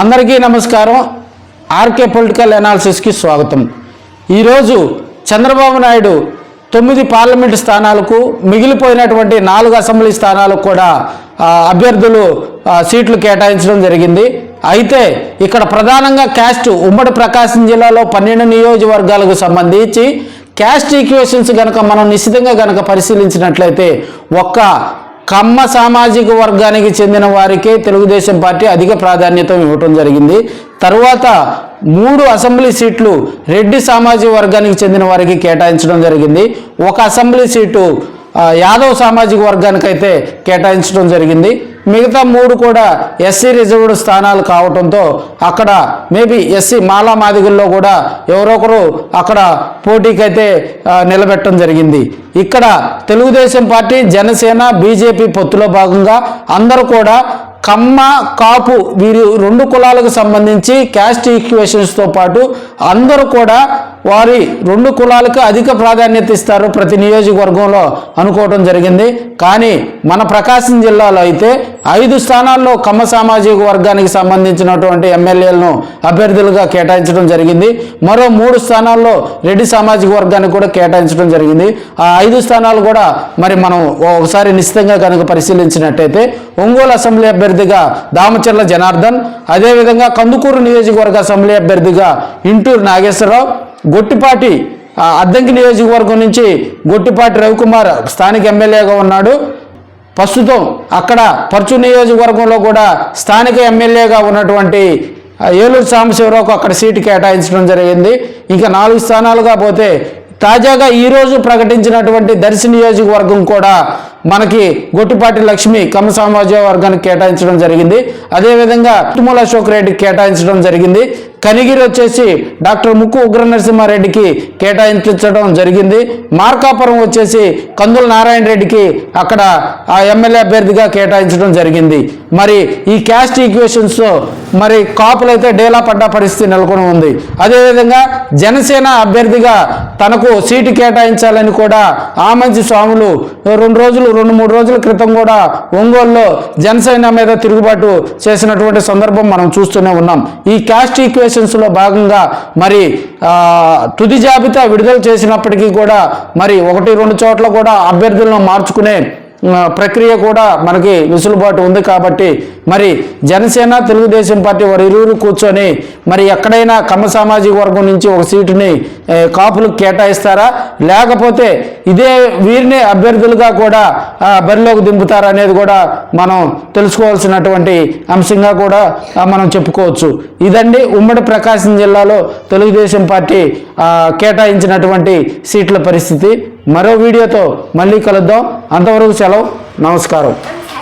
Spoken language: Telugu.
అందరికీ నమస్కారం. ఆర్కే పొలిటికల్ అనాలిసిస్కి స్వాగతం. ఈరోజు చంద్రబాబు నాయుడు 9 పార్లమెంటు స్థానాలకు మిగిలిపోయినటువంటి 4 అసెంబ్లీ స్థానాలకు కూడా అభ్యర్థులు సీట్లు కేటాయించడం జరిగింది. అయితే ఇక్కడ ప్రధానంగా క్యాస్ట్ ఉమ్మడి ప్రకాశం జిల్లాలో 12 నియోజకవర్గాలకు సంబంధించి క్యాస్ట్ ఈక్వేషన్స్ కనుక మనం నిశ్చితంగా కనుక పరిశీలించినట్లయితే ఒక్క కమ్మ సామాజిక వర్గానికి చెందిన వారికే తెలుగుదేశం పార్టీ అధిక ప్రాధాన్యత ఇవ్వటం జరిగింది. తరువాత 3 అసెంబ్లీ సీట్లు రెడ్డి సామాజిక వర్గానికి చెందిన వారికి కేటాయించడం జరిగింది. ఒక అసెంబ్లీ సీటు యాదవ్ సామాజిక వర్గానికి అయితే కేటాయించడం జరిగింది. మిగతా 3 కూడా ఎస్సీ రిజర్వ్డ్ స్థానాలు కావడంతో అక్కడ మేబీ ఎస్సీ మాలా మాదిగుల్లో కూడా ఎవరొకరు అక్కడ పోటీకైతే నిలబెట్టడం జరిగింది. ఇక్కడ తెలుగుదేశం పార్టీ, జనసేన, బీజేపీ పొత్తులో భాగంగా అందరూ కూడా కమ్మ, కాపు వీరి 2 కులాలకు సంబంధించి క్యాస్ట్ ఈక్వేషన్స్తో పాటు అందరూ కూడా వారి 2 కులాలకు అధిక ప్రాధాన్యత ఇస్తారు ప్రతి నియోజకవర్గంలో అనుకోవడం జరిగింది. కానీ మన ప్రకాశం జిల్లాలో అయితే 5 స్థానాల్లో కమ్మ సామాజిక వర్గానికి సంబంధించినటువంటి ఎమ్మెల్యేలను అభ్యర్థులుగా కేటాయించడం జరిగింది. మరో 3 స్థానాల్లో రెడ్డి సామాజిక వర్గానికి కూడా కేటాయించడం జరిగింది. ఆ 5 స్థానాలు కూడా మరి మనం ఒకసారి నిశ్చితంగా కనుక పరిశీలించినట్టయితే ఒంగోలు అసెంబ్లీ అభ్యర్థిగా దామచర్ల జనార్దన్, అదేవిధంగా కందుకూరు నియోజకవర్గ అసెంబ్లీ అభ్యర్థిగా ఇంటూరు నాగేశ్వరరావు, గొట్టిపాటి అద్దంకి నియోజకవర్గం నుంచి గొట్టిపాటి రవికుమార్ స్థానిక ఎమ్మెల్యేగా ఉన్నాడు. ప్రస్తుతం అక్కడ పర్చు నియోజకవర్గంలో కూడా స్థానిక ఎమ్మెల్యేగా ఉన్నటువంటి ఏలూరు సాంబశివరావుకు అక్కడ సీటు కేటాయించడం జరిగింది. ఇంకా 4 స్థానాలుగా పోతే తాజాగా ఈరోజు ప్రకటించినటువంటి దర్శి నియోజకవర్గం కూడా మనకి గొట్టిపాటి లక్ష్మి కమ్మ సామాజిక వర్గానికి కేటాయించడం జరిగింది. అదేవిధంగా తుమ్మల అశోక్ రెడ్డికి కేటాయించడం జరిగింది. కనిగిరి వచ్చేసి డాక్టర్ ముక్కు ఉగ్ర నరసింహారెడ్డికి కేటాయించడం జరిగింది. మార్కాపురం వచ్చేసి కందుల నారాయణ రెడ్డికి అక్కడ ఆ ఎమ్మెల్యే అభ్యర్థిగా కేటాయించడం జరిగింది. మరి ఈ క్యాస్ట్ ఈక్వేషన్స్తో మరి కాపులైతే డేలా పడ్డ పరిస్థితి నెలకొని ఉంది. అదేవిధంగా జనసేన అభ్యర్థిగా తనకు సీటు కేటాయించాలని కూడా ఆమంచి స్వాములు 2-3 రోజుల క్రితం కూడా ఒంగోలులో జనసేన మీద తిరుగుబాటు చేసినటువంటి సందర్భం మనం చూస్తూనే ఉన్నాం. ఈ క్యాస్ట్ ఈక్వేషన్స్లో భాగంగా మరి తుది జాబితా విడుదల చేసినప్పటికీ కూడా మరి 1-2 చోట్ల కూడా అభ్యర్థులను మార్చుకునే ప్రక్రియ కూడా మనకి వెసులుబాటు ఉంది. కాబట్టి మరి జనసేన, తెలుగుదేశం పార్టీ వారు ఇరువురు కూర్చొని మరి ఎక్కడైనా కమ్మ సామాజిక వర్గం నుంచి ఒక సీటుని కాపులకు కేటాయిస్తారా, లేకపోతే ఇదే వీరిని అభ్యర్థులుగా కూడా బరిలోకి దింపుతారా అనేది కూడా మనం తెలుసుకోవాల్సినటువంటి అంశంగా కూడా మనం చెప్పుకోవచ్చు. ఇదండి ఉమ్మడి ప్రకాశం జిల్లాలో తెలుగుదేశం పార్టీ కేటాయించినటువంటి సీట్ల పరిస్థితి. మరో వీడియోతో మళ్ళీ కలుద్దాం. అంతవరకు సెలవు. నమస్కారం.